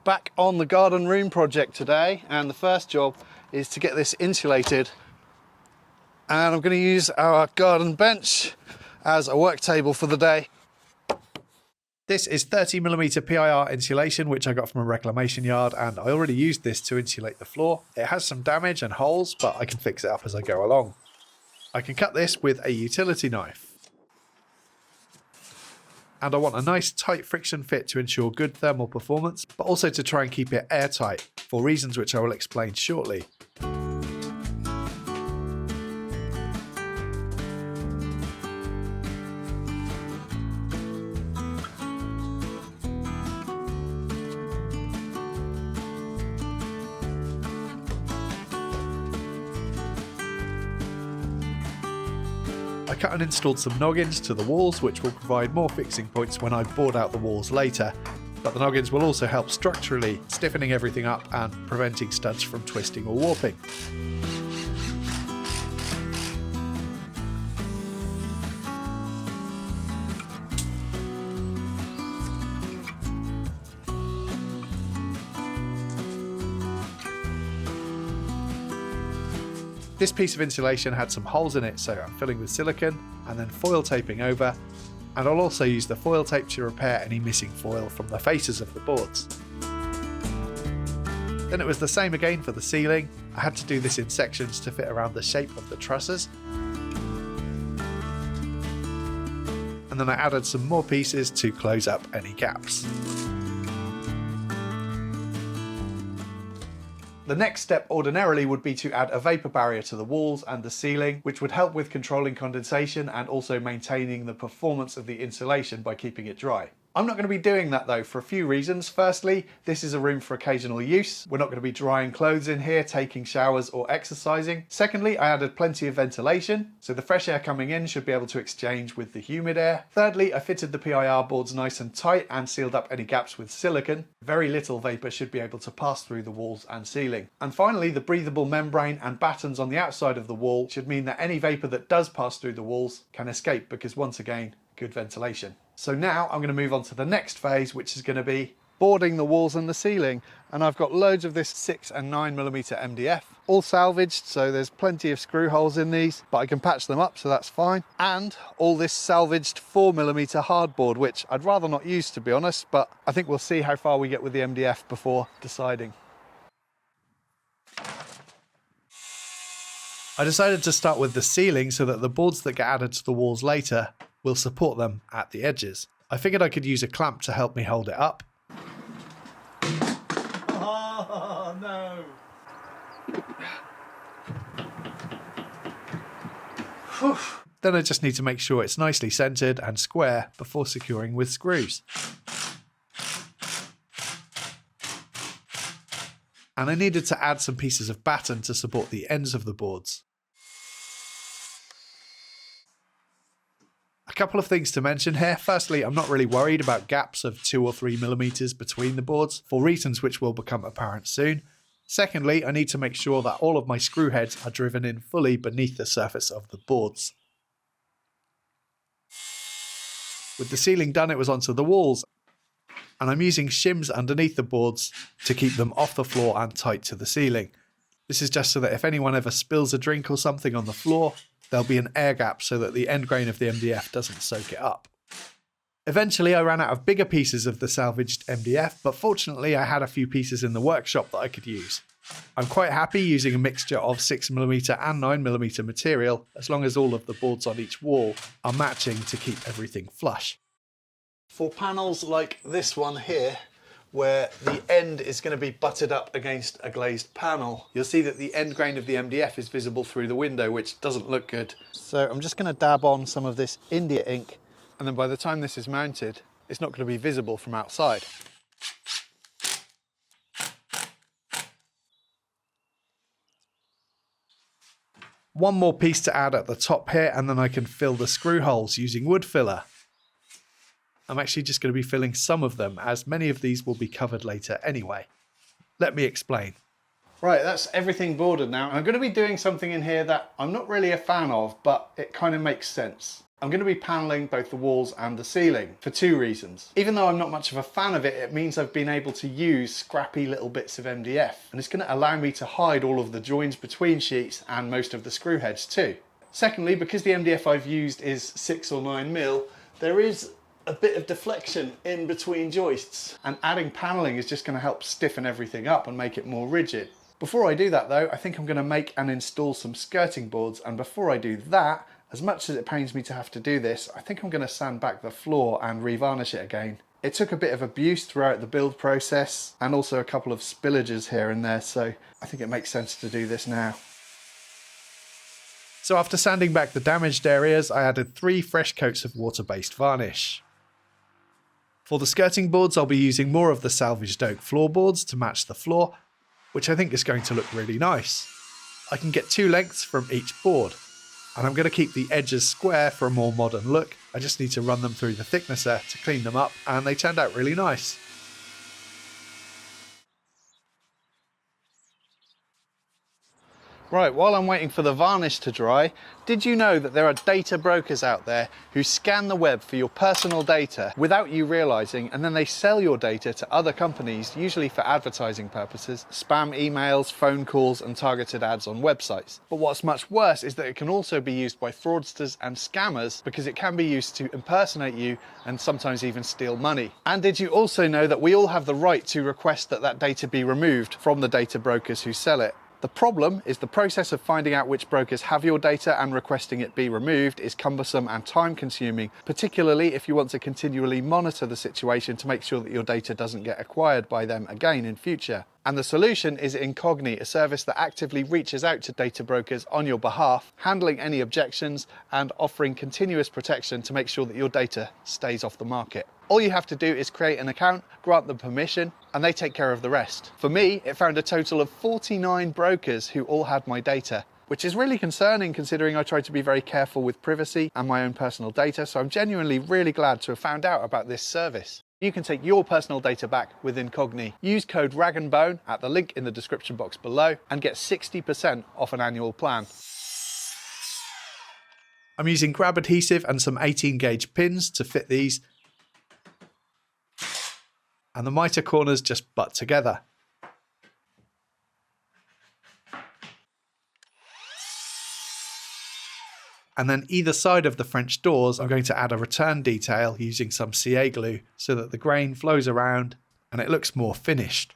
Back on the garden room project today, and the first job is to get this insulated. And I'm going to use our garden bench as a work table for the day. This is 30mm PIR insulation, which I got from a reclamation yard, and I already used this to insulate the floor. It has some damage and holes, but I can fix it up as I go along. I can cut this with a utility knife. And I want a nice tight friction fit to ensure good thermal performance, but also to try and keep it airtight, for reasons which I will explain shortly. I cut and installed some noggins to the walls, which will provide more fixing points when I board out the walls later, but the noggins will also help structurally, stiffening everything up and preventing studs from twisting or warping. This piece of insulation had some holes in it, so I'm filling with silicone and then foil taping over, and I'll also use the foil tape to repair any missing foil from the faces of the boards. Then it was the same again for the ceiling. I had to do this in sections to fit around the shape of the trusses. And then I added some more pieces to close up any gaps. The next step ordinarily would be to add a vapor barrier to the walls and the ceiling, which would help with controlling condensation and also maintaining the performance of the insulation by keeping it dry. I'm not going to be doing that though for a few reasons. Firstly, this is a room for occasional use. We're not going to be drying clothes in here, taking showers or exercising. Secondly, I added plenty of ventilation, so the fresh air coming in should be able to exchange with the humid air. Thirdly, I fitted the PIR boards nice and tight and sealed up any gaps with silicone. Very little vapor should be able to pass through the walls and ceiling. And finally, the breathable membrane and battens on the outside of the wall should mean that any vapor that does pass through the walls can escape, because once again, good ventilation. So now I'm going to move on to the next phase, which is going to be boarding the walls and the ceiling. And I've got loads of this 6 and 9mm MDF, all salvaged, so there's plenty of screw holes in these, but I can patch them up, so that's fine. And all this salvaged 4mm hardboard, which I'd rather not use, to be honest, but I think we'll see how far we get with the MDF before deciding. I decided to start with the ceiling so that the boards that get added to the walls later will support them at the edges. I figured I could use a clamp to help me hold it up. Oh no! Then I just need to make sure it's nicely centered and square before securing with screws. And I needed to add some pieces of batten to support the ends of the boards. A couple of things to mention here. Firstly, I'm not really worried about gaps of 2 or 3mm between the boards, for reasons which will become apparent soon. Secondly, I need to make sure that all of my screw heads are driven in fully beneath the surface of the boards. With the ceiling done, it was onto the walls, and I'm using shims underneath the boards to keep them off the floor and tight to the ceiling. This is just so that if anyone ever spills a drink or something on the floor, there'll be an air gap so that the end grain of the MDF doesn't soak it up. Eventually I ran out of bigger pieces of the salvaged MDF, but fortunately I had a few pieces in the workshop that I could use. I'm quite happy using a mixture of 6mm and 9mm material, as long as all of the boards on each wall are matching to keep everything flush. For panels like this one here, where the end is going to be butted up against a glazed panel, you'll see that the end grain of the MDF is visible through the window, which doesn't look good. So I'm just going to dab on some of this India ink, and then by the time this is mounted, it's not going to be visible from outside. One more piece to add at the top here, and then I can fill the screw holes using wood filler. I'm actually just going to be filling some of them, as many of these will be covered later anyway. Let me explain. Right, that's everything boarded now. I'm going to be doing something in here that I'm not really a fan of, but it kind of makes sense. I'm going to be paneling both the walls and the ceiling for two reasons. Even though I'm not much of a fan of it, it means I've been able to use scrappy little bits of MDF, and it's going to allow me to hide all of the joins between sheets and most of the screw heads too. Secondly, because the MDF I've used is 6 or 9 mil, there is a bit of deflection in between joists, and adding paneling is just going to help stiffen everything up and make it more rigid. Before I do that though, I think I'm going to make and install some skirting boards, and before I do that, as much as it pains me to have to do this, I think I'm going to sand back the floor and revarnish it again. It took a bit of abuse throughout the build process and also a couple of spillages here and there, so I think it makes sense to do this now. So after sanding back the damaged areas, I added 3 fresh coats of water-based varnish. For the skirting boards, I'll be using more of the salvaged oak floorboards to match the floor, which I think is going to look really nice. I can get 2 lengths from each board. And I'm going to keep the edges square for a more modern look. I just need to run them through the thicknesser to clean them up, and they turned out really nice. Right, while I'm waiting for the varnish to dry, did you know that there are data brokers out there who scan the web for your personal data without you realising, and then they sell your data to other companies, usually for advertising purposes, spam emails, phone calls and targeted ads on websites. But what's much worse is that it can also be used by fraudsters and scammers because it can be used to impersonate you and sometimes even steal money. And did you also know that we all have the right to request that that data be removed from the data brokers who sell it? The problem is the process of finding out which brokers have your data and requesting it be removed is cumbersome and time consuming, particularly if you want to continually monitor the situation to make sure that your data doesn't get acquired by them again in future. And the solution is Incogni, a service that actively reaches out to data brokers on your behalf, handling any objections and offering continuous protection to make sure that your data stays off the market. All you have to do is create an account, grant them permission, and they take care of the rest. For me, it found a total of 49 brokers who all had my data, which is really concerning considering I try to be very careful with privacy and my own personal data, so I'm genuinely really glad to have found out about this service. You can take your personal data back with Incogni. Use code RAGANDBONE at the link in the description box below and get 60% off an annual plan. I'm using grab adhesive and some 18 gauge pins to fit these, and the mitre corners just butt together. And then either side of the French doors, I'm going to add a return detail using some CA glue so that the grain flows around and it looks more finished.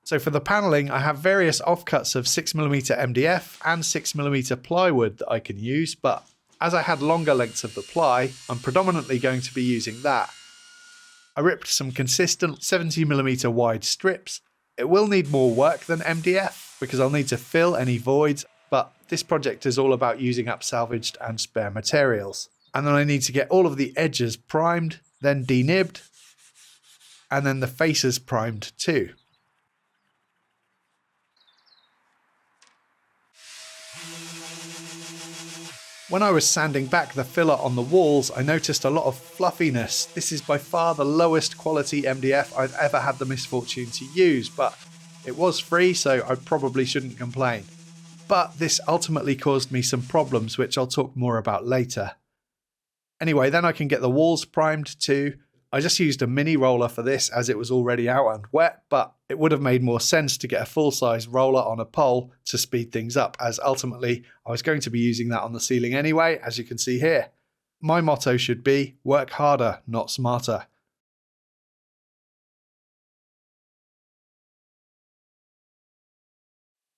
So for the panelling, I have various offcuts of 6mm MDF and 6mm plywood that I can use, but as I had longer lengths of the ply, I'm predominantly going to be using that. I ripped some consistent 70mm wide strips. It will need more work than MDF because I'll need to fill any voids, but this project is all about using up salvaged and spare materials. And then I need to get all of the edges primed, then denibbed, and then the faces primed too. When I was sanding back the filler on the walls, I noticed a lot of fluffiness. This is by far the lowest quality MDF I've ever had the misfortune to use, but it was free, so I probably shouldn't complain. But this ultimately caused me some problems, which I'll talk more about later. Anyway, then I can get the walls primed too. I just used a mini roller for this as it was already out and wet, but it would have made more sense to get a full-size roller on a pole to speed things up, as ultimately I was going to be using that on the ceiling anyway, as you can see here. My motto should be, work harder, not smarter.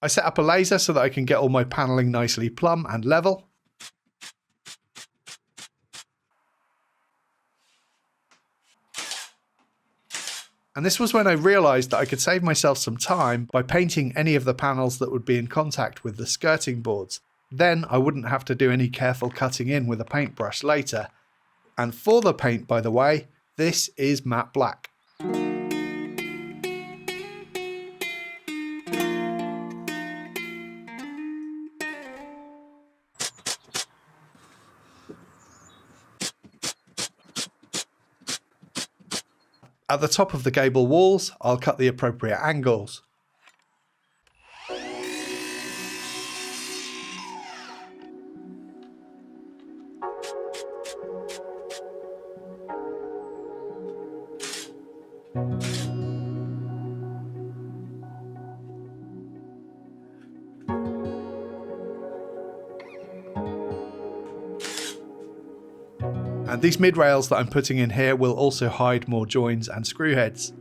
I set up a laser so that I can get all my panelling nicely plumb and level. And this was when I realised that I could save myself some time by painting any of the panels that would be in contact with the skirting boards. Then I wouldn't have to do any careful cutting in with a paintbrush later. And for the paint, by the way, this is matte black. At the top of the gable walls, I'll cut the appropriate angles. And these mid rails that I'm putting in here will also hide more joins and screw heads.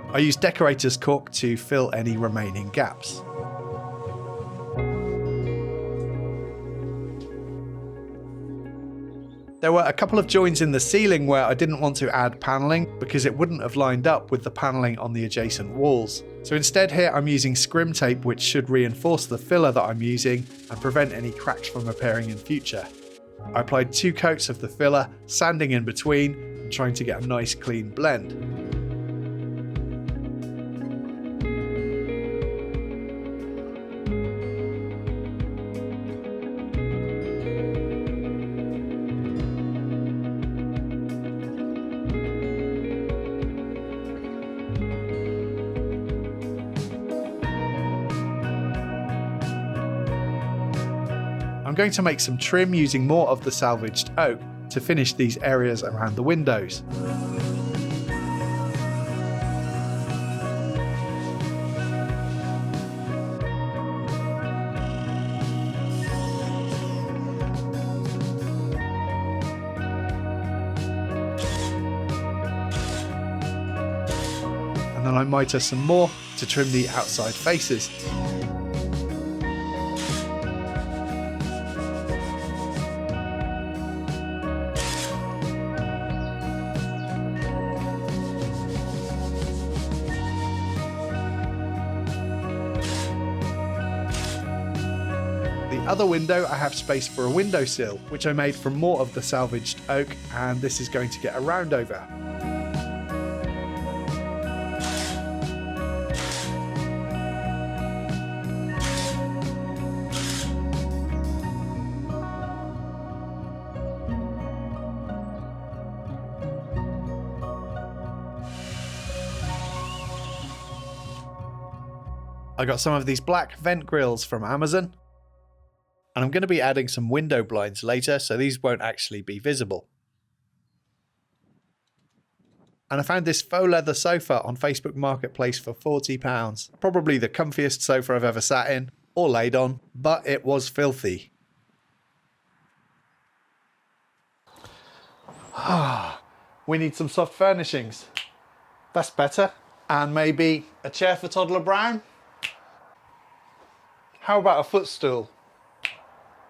I use decorator's cork to fill any remaining gaps. There were a couple of joins in the ceiling where I didn't want to add panelling because it wouldn't have lined up with the panelling on the adjacent walls. So instead here I'm using scrim tape, which should reinforce the filler that I'm using and prevent any cracks from appearing in future. I applied 2 coats of the filler, sanding in between and trying to get a nice clean blend. I'm going to make some trim using more of the salvaged oak to finish these areas around the windows. And then I mitre some more to trim the outside faces. The other window I have space for a windowsill, which I made from more of the salvaged oak, and this is going to get a round over. I got some of these black vent grills from Amazon. And I'm going to be adding some window blinds later, so these won't actually be visible. And I found this faux leather sofa on Facebook Marketplace for £40. Probably the comfiest sofa I've ever sat in, or laid on, but it was filthy. We need some soft furnishings. That's better. And maybe a chair for Toddler Brown? How about a footstool?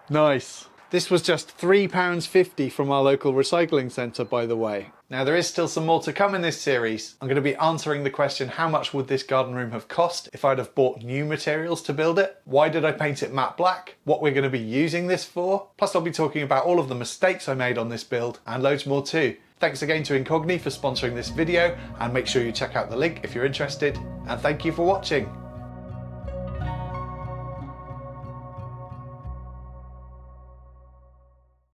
Nice. This was just £3.50 from our local recycling centre, by the way. Now there is still some more to come in this series. I'm going to be answering the question, how much would this garden room have cost if I'd have bought new materials to build it? Why did I paint it matte black? What we're going to be using this for? Plus I'll be talking about all of the mistakes I made on this build and loads more too. Thanks again to Ocne for sponsoring this video, and make sure you check out the link if you're interested, and thank you for watching.